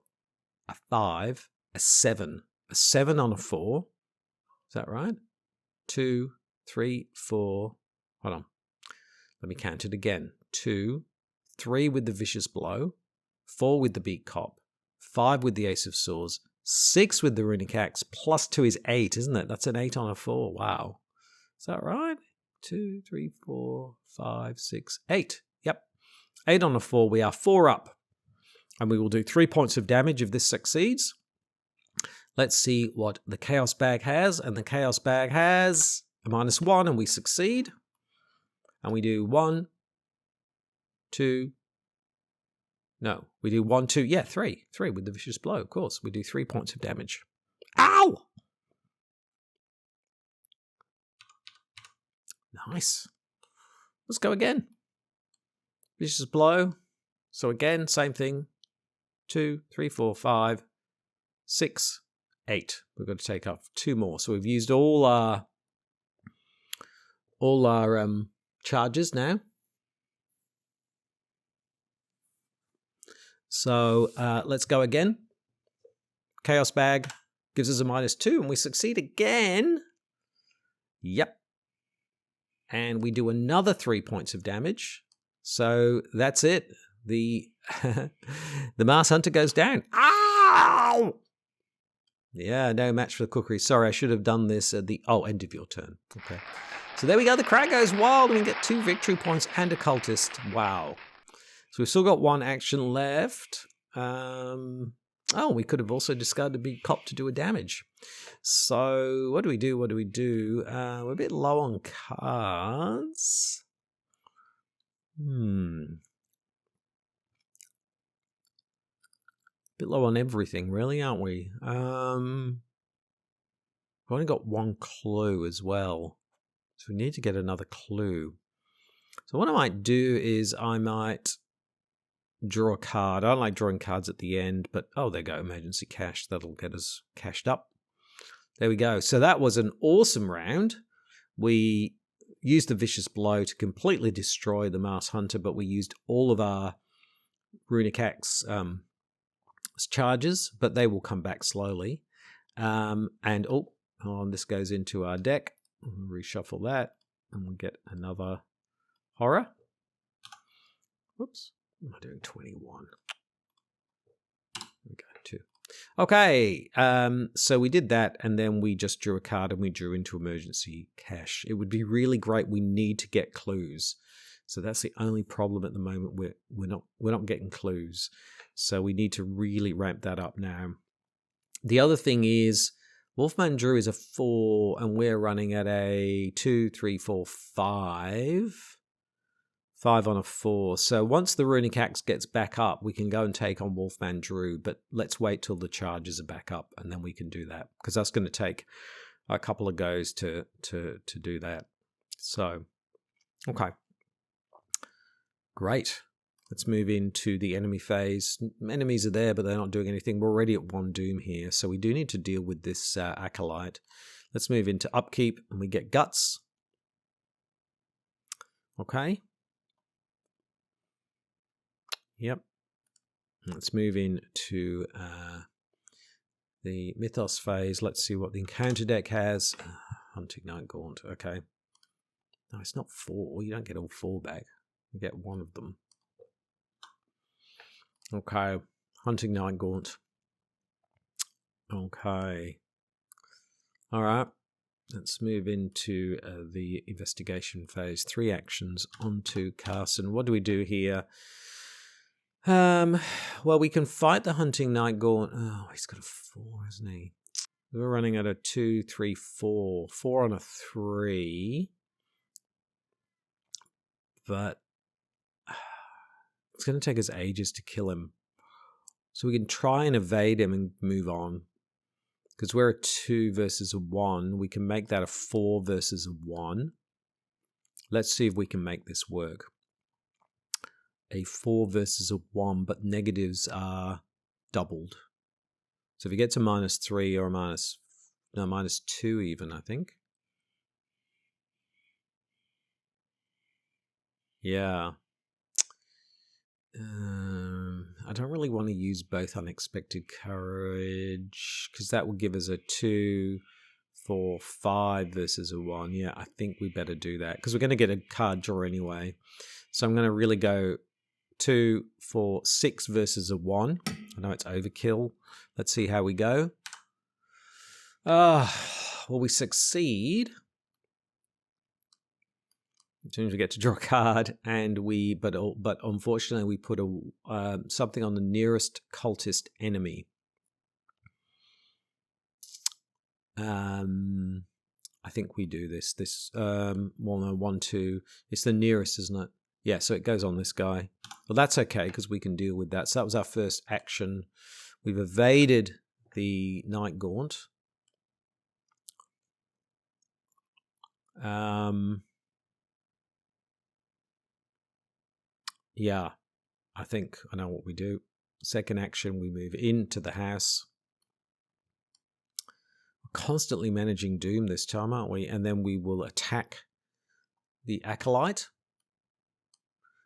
a 5, a 7. A 7 on a 4. Is that right? 2, 3, 4. Hold on. Let me count it again. 2, 3 with the vicious blow, 4 with the Beat Cop, 5 with the Ace of Swords, 6 with the Runic Axe, +2 is 8, isn't it? That's an 8 on a 4. Wow. Is that right? 2, 3, 4, 5, 6, 8. Yep. 8 on a 4. We are 4 up. And we will do 3 points of damage if this succeeds. Let's see what the Chaos Bag has. And the Chaos Bag has a -1, and we succeed. And we do 1, 2. No, we do 1, 2. Yeah, 3. 3 with the vicious blow, of course. We do 3 points of damage. Ow! Nice. Let's go again. Vicious blow. So again, same thing. 2, 3, 4, 5, 6, 8. We've got to take off 2 more. So we've used all our charges now. So let's go again. Chaos Bag gives us a -2, and we succeed again. Yep. And we do another 3 points of damage. So that's it. The Mars Hunter goes down. Ow! Yeah, no match for the cookery. Sorry, I should have done this at the end of your turn. Okay. So there we go. The crowd goes wild, and we get 2 victory points and a cultist. Wow. So we've still got 1 action left. We could have also discarded a big cop to do a damage. So what do we do? We're a bit low on cards. Bit low on everything, really, aren't we? We've only got 1 clue as well. So we need to get another clue. So what I might do is I might draw a card. I don't like drawing cards at the end, but there you go, emergency cash. That'll get us cashed up. There we go. So that was an awesome round. We used the Vicious Blow to completely destroy the Mars Hunter, but we used all of our Runic Axe charges, but they will come back slowly. This goes into our deck. We'll reshuffle that, and we'll get another horror. Whoops. Am I doing 21? There we go, 2. Okay, so we did that, and then we just drew a card, and we drew into emergency cash. It would be really great. We need to get clues. So that's the only problem at the moment. We're not getting clues. So we need to really ramp that up now. The other thing is Wolfman Drew is a 4, and we're running at a 2, 3, 4, 5. 5 on a 4. So once the Runic Axe gets back up, we can go and take on Wolfman Drew, but let's wait till the charges are back up, and then we can do that, because that's going to take a couple of goes to do that. So, okay. Great. Let's move into the enemy phase. Enemies are there, but they're not doing anything. We're already at 1 doom here, so we do need to deal with this Acolyte. Let's move into upkeep, and we get Guts. Okay. Yep. Let's move into the Mythos phase. Let's see what the encounter deck has. Hunting Night Gaunt. Okay. No, it's not 4. You don't get all 4 back. You get 1 of them. Okay. Hunting Night Gaunt. Okay. All right. Let's move into the investigation phase. 3 actions onto Carson. What do we do here? Well, we can fight the Hunting Night Gaunt. Oh, he's got a 4, isn't he? We're running at a 2, 3, 4. 4 on a 3. But it's going to take us ages to kill him. So we can try and evade him and move on. Because we're a 2 versus a 1. We can make that a 4 versus a 1. Let's see if we can make this work. A 4 versus a 1, but negatives are doubled. So if you get to -3 or -2 even, I think. Yeah. I don't really want to use both Unexpected Courage, because that will give us a 2, 4, 5 versus a 1. Yeah, I think we better do that, because we're going to get a card draw anyway. So I'm going to really go 2, 4, 6 versus a 1. I know it's overkill. Let's see how we go. Well, we succeed. As soon as we get to draw a card, and but unfortunately we put something on the nearest cultist enemy. I think we do this. 1, 2. It's the nearest, isn't it? Yeah, so it goes on this guy. Well, that's okay, because we can deal with that. So that was our first action. We've evaded the Night Gaunt. yeah, I think I know what we do. Second action, we move into the house. We're constantly managing doom this time, aren't we? And then we will attack the acolyte.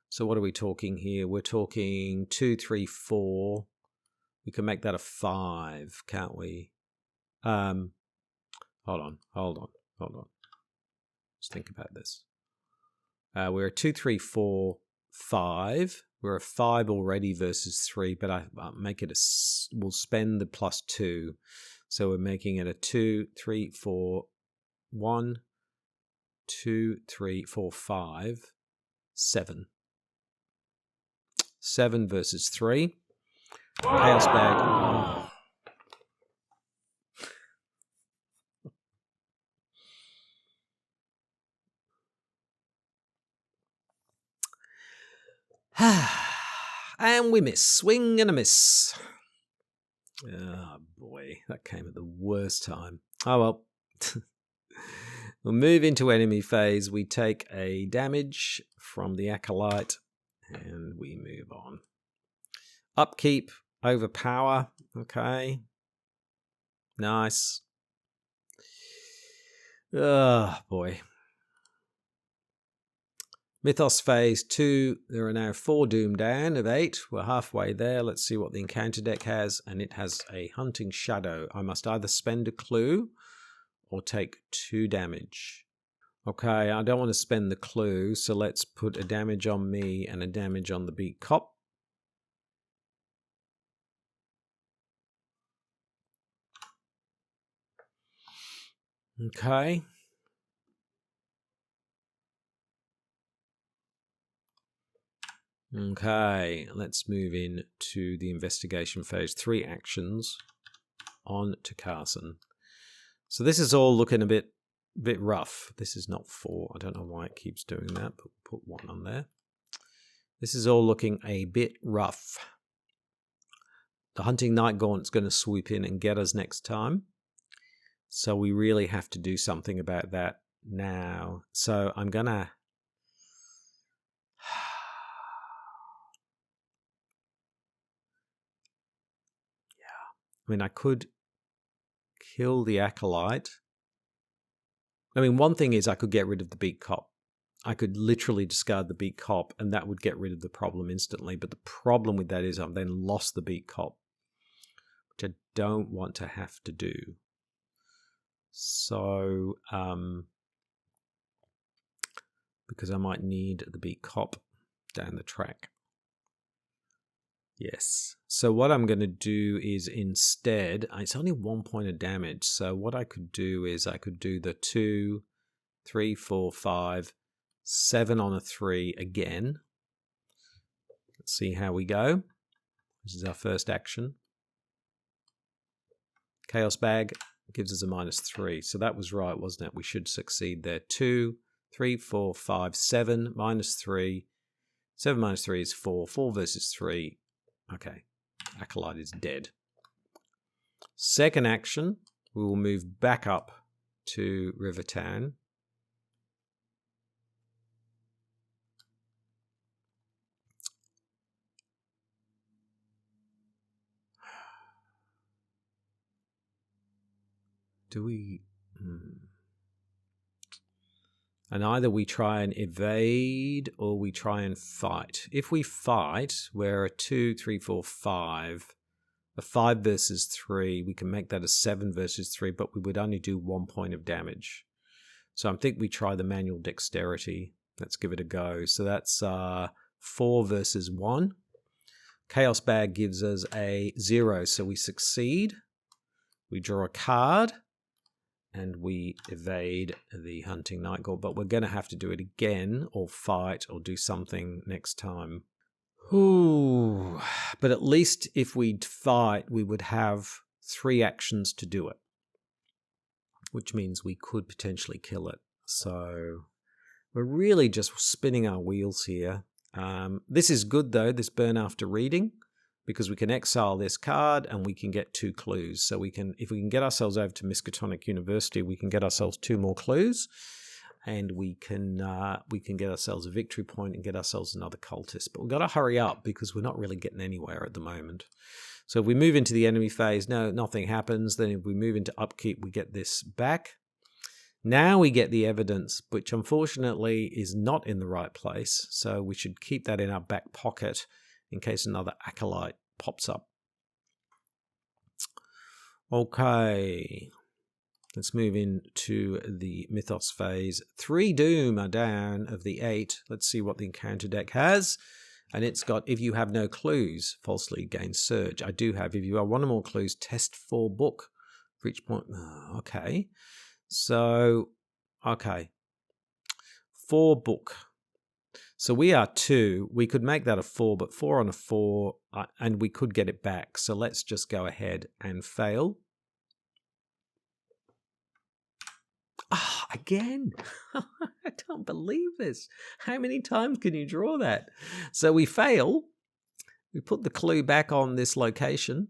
So what are we talking here? We're talking 2, 3, 4. We can make that a 5, can't we? Hold on. Let's think about this. We're a 2, 3, 4, 5. We're a 5 already versus 3, but I'll make it we'll spend the +2. So we're making it a 2, 3, 4, 1, 2, 3, 4, 5, 7. 7 versus 3. Chaos bag. Oh. And we miss. Swing and a miss. Oh boy, that came at the worst time. Oh well. We'll move into enemy phase. We take a damage from the acolyte and we move on. Upkeep, overpower. Okay. Nice. Oh boy. Mythos phase 2, there are now 4 doom down of 8. We're halfway there. Let's see what the encounter deck has. And it has a hunting shadow. I must either spend a clue or take 2 damage. Okay, I don't want to spend the clue, so let's put a damage on me and a damage on the beat cop. Okay. Okay, let's move in to the investigation phase. 3 actions. On to Carson. So this is all looking a bit rough. This is not 4. I don't know why it keeps doing that, but put 1 on there. This is all looking a bit rough. The hunting night gaunt's going to swoop in and get us next time. So we really have to do something about that now. So I'm going to... I mean, I could kill the acolyte. I mean, one thing is I could get rid of the beat cop. I could literally discard the beat cop and that would get rid of the problem instantly. But the problem with that is I've then lost the beat cop, which I don't want to have to do. So, because I might need the beat cop down the track. Yes. So what I'm going to do is instead, it's only 1 point of damage. So what I could do is I could do the 2, 3, 4, 5, 7 on a 3 again. Let's see how we go. This is our first action. Chaos bag gives us a -3. So that was right, wasn't it? We should succeed there. 2, 3, 4, 5, 7, -3. 7 -3 is 4. 4 versus 3. Okay, acolyte is dead. Second action, we will move back up to Rivertown. Do we... And either we try and evade or we try and fight. If we fight, we're a 2, 3, 4, 5. A 5 versus 3, we can make that a 7 versus 3, but we would only do 1 point of damage. So I think we try the manual dexterity. Let's give it a go. So that's 4 versus 1. Chaos bag gives us a 0, so we succeed. We draw a card. And we evade the hunting night gaunt, but we're going to have to do it again, or fight, or do something next time. Ooh. But at least if we'd fight, we would have 3 actions to do it, which means we could potentially kill it. So we're really just spinning our wheels here. This is good, though, this burn after reading, because we can exile this card and we can get 2 clues. So we can, if we can get ourselves over to Miskatonic University, we can get ourselves 2 more clues. and we can get ourselves a victory point and get ourselves another cultist. But we've got to hurry up because we're not really getting anywhere at the moment. So if we move into the enemy phase, nothing happens. Then if we move into upkeep, we get this back. Now we get the evidence, which unfortunately is not in the right place. So we should keep that in our back pocket in case another acolyte pops up. Okay. Let's move into the Mythos phase. 3 Doom are down of the 8. Let's see what the encounter deck has. And it's got, if you have no clues, falsely gain surge. I do have, if you have one or more clues, test 4 book for each point. Oh, okay. So, okay. 4 book. So we are 2. We could make that a 4, but 4 on a 4, and we could get it back. So let's just go ahead and fail. Ah, again. I don't believe this. How many times can you draw that? So we fail. We put the clue back on this location.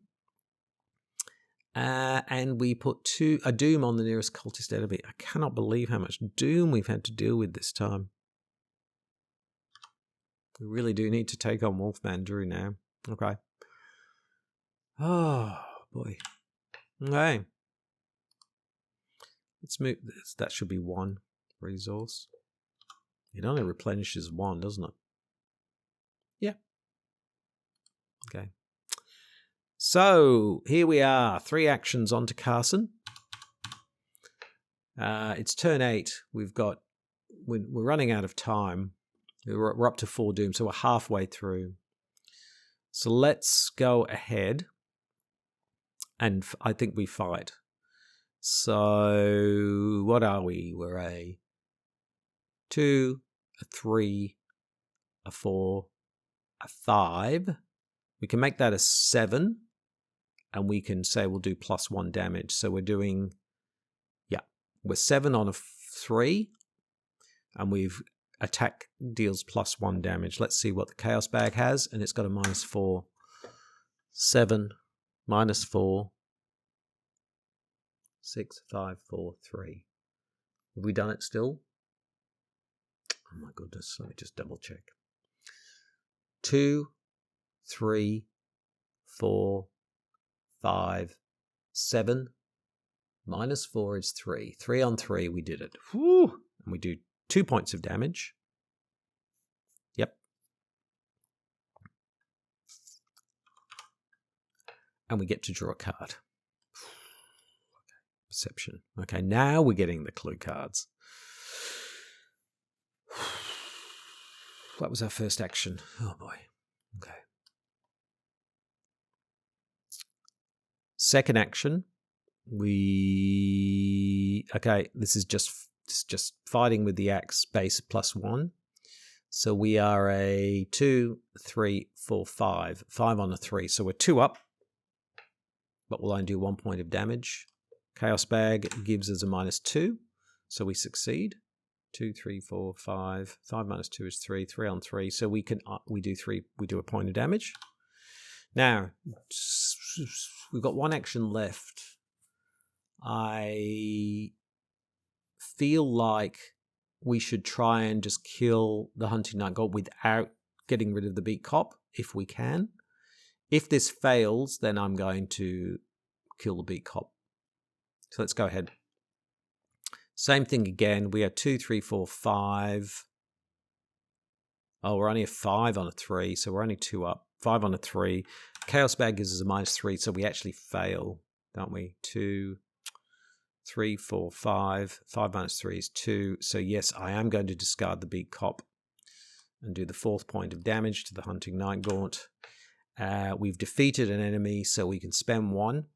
And we put a doom on the nearest cultist enemy. I cannot believe how much doom we've had to deal with this time. We really do need to take on Wolfman Drew now. Okay. Oh, boy. Okay. Let's move this. That should be 1 resource. It only replenishes 1, doesn't it? Yeah. Okay. So here we are. 3 actions onto Carson. It's turn 8. We're running out of time. We're up to 4 doom, so we're halfway through. So let's go ahead, and I think we fight. So what are we? We're a 2, a 3, a 4, a 5. We can make that a 7, and we can say we'll do +1 damage. So we're doing, we're 7 on a 3, and we've attack deals +1 damage. Let's see what the Chaos Bag has, and it's got a -4. 7, -4, 6, 5, 4, 3. Have we done it still? Oh my goodness, let me just double check. 2, 3, 4, 5, 7. -4 is 3. 3 on 3, we did it. Whew. And we do 2 points of damage. Yep. And we get to draw a card. Perception. Okay, now we're getting the clue cards. That was our first action. Oh boy. Okay. Second action. This is just fighting with the axe base +1. So we are a 2, 3, 4, 5. 5 on a 3. So we're 2 up. But we'll only do 1 point of damage. Chaos Bag gives us a -2. So we succeed. 2, 3, 4, 5. 5 -2 is 3. 3 on 3. So we do a point of damage. Now, we've got 1 action left. I feel like we should try and just kill the Hunting Night God without getting rid of the Beat Cop, if we can. If this fails, then I'm going to kill the Beat Cop. So let's go ahead. Same thing again. We are 2, 3, 4, 5. Oh, we're only a 5 on a 3, so we're only 2 up. 5 on a 3. Chaos Bag gives us a -3, so we actually fail, don't we? 2, 3, 4, 5. 5 -3 is 2. So yes, I am going to discard the Beat Cop and do the 4th point of damage to the Hunting Night Gaunt. We've defeated an enemy, so we can spend 1.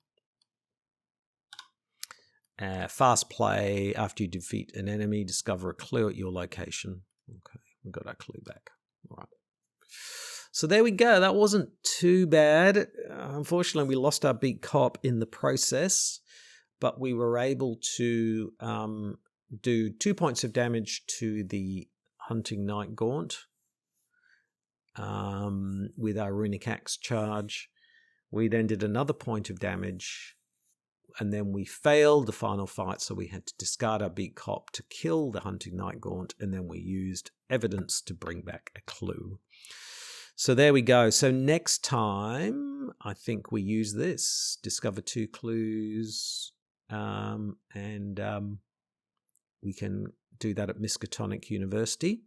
Fast play. After you defeat an enemy, discover a clue at your location. Okay, we got our clue back. All right. So there we go. That wasn't too bad. Unfortunately, we lost our Beat Cop in the process, but we were able to do 2 points of damage to the Hunting Night Gaunt with our Runic Axe charge. We then did another point of damage and then we failed the final fight, so we had to discard our beat cop to kill the hunting night gaunt, and then we used evidence to bring back a clue. So there we go. So next time, I think we use this. Discover 2 clues, and we can do that at Miskatonic University.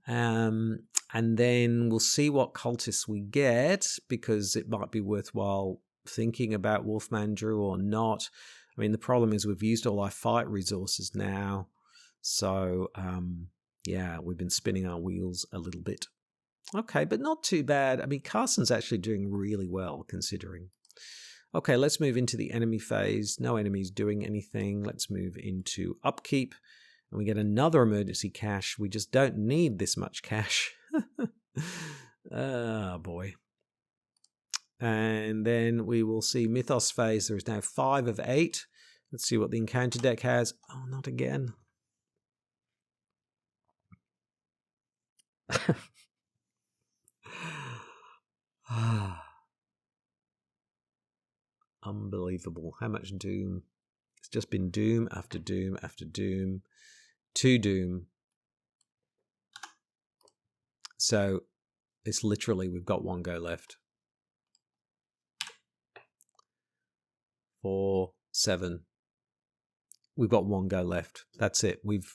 And then we'll see what cultists we get, because it might be worthwhile thinking about Wolfman Drew or not. I mean, the problem is we've used all our fight resources now. So, yeah, we've been spinning our wheels a little bit. Okay, but not too bad. I mean, Carson's actually doing really well, considering. Okay, let's move into the enemy phase. No enemies doing anything. Let's move into upkeep. And we get another emergency cache. We just don't need this much cash. Oh, boy. And then we will see Mythos phase. There is now 5 of 8. Let's see what the encounter deck has. Oh, not again. Unbelievable. How much doom? It's just been doom after doom after doom. 2 doom. So it's literally, we've got 1 go left. 4, 7. We've got 1 go left. That's it. We've...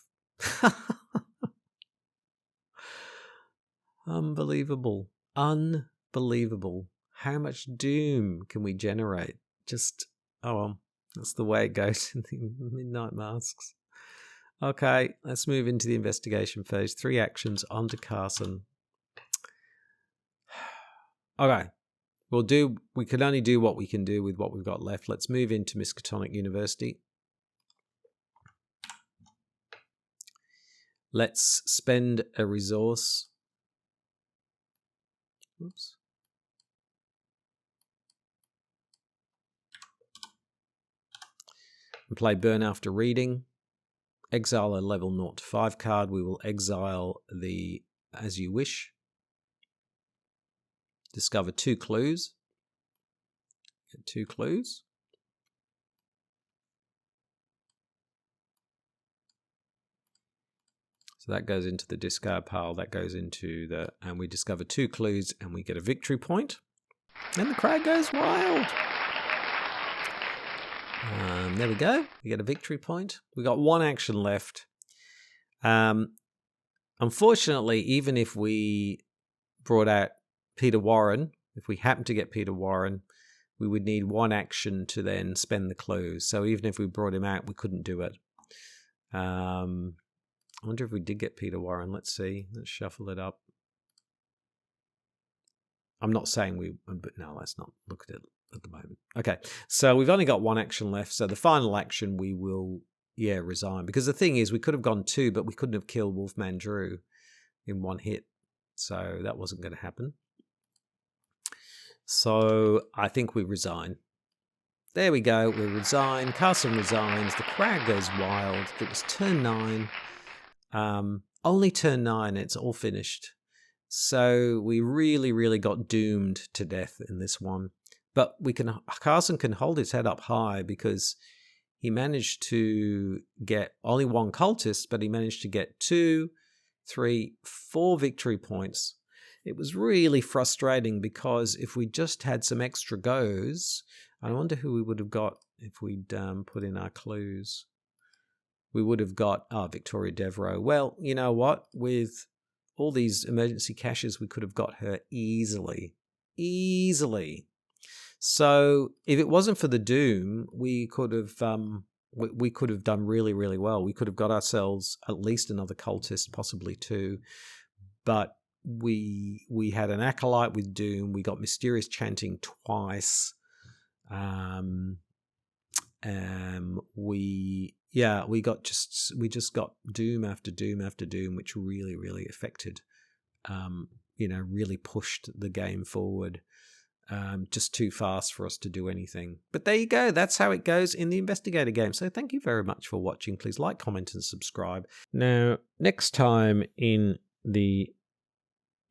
Unbelievable. Unbelievable. How much doom can we generate? Just, oh well, that's the way it goes in the Midnight Masks. Okay, let's move into the investigation phase. 3 actions onto Carson. Okay, we can only do what we can do with what we've got left. Let's move into Miskatonic University. Let's spend a resource. Oops. And play Burn After Reading. Exile a level 0 to 5 card. We will exile the As You Wish. Discover 2 clues. Get 2 clues. So that goes into the discard pile. That goes into the... And we discover 2 clues and we get a victory point. And the crowd goes wild. There we go. We get a victory point. We got 1 action left. Unfortunately, even if we brought out Peter Warren, if we happen to get Peter Warren, we would need 1 action to then spend the clues. So even if we brought him out, we couldn't do it. I wonder if we did get Peter Warren. Let's see. Let's shuffle it up. I'm not saying we... But no, let's not look at it at the moment. Okay, so we've only got 1 action left. So the final action we will, resign. Because the thing is, we could have gone 2, but we couldn't have killed Wolfman Drew in 1 hit. So that wasn't going to happen. So I think we resign. There we go. We resign. Carson resigns. The crowd goes wild. It was turn 9. Only turn 9. It's all finished. So we really, really got doomed to death in this one. But Carson can hold his head up high because he managed to get only 1 cultist, but he managed to get 2, 3, 4 victory points. It was really frustrating because if we just had some extra goes, I wonder who we would have got if we'd put in our clues. We would have got Victoria Devereaux. Well, you know what? With all these emergency caches, we could have got her easily. Easily. So if it wasn't for the doom, we could have done really, really well. We could have got ourselves at least another cultist, possibly 2. But we had an acolyte with doom. We got mysterious chanting twice. We just got doom after doom after doom, which really, really affected, really pushed the game forward. Just too fast for us to do anything. But there you go. That's how it goes in the Investigator game. So thank you very much for watching. Please like, comment, and subscribe. Now, next time in the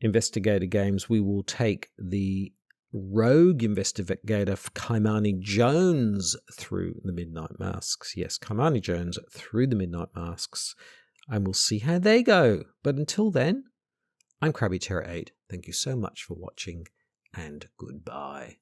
Investigator games, we will take the rogue investigator Kaimani Jones through the Midnight Masks. Yes, Kaimani Jones through the Midnight Masks. And we'll see how they go. But until then, I'm Krabby Terror 8. Thank you so much for watching, and goodbye.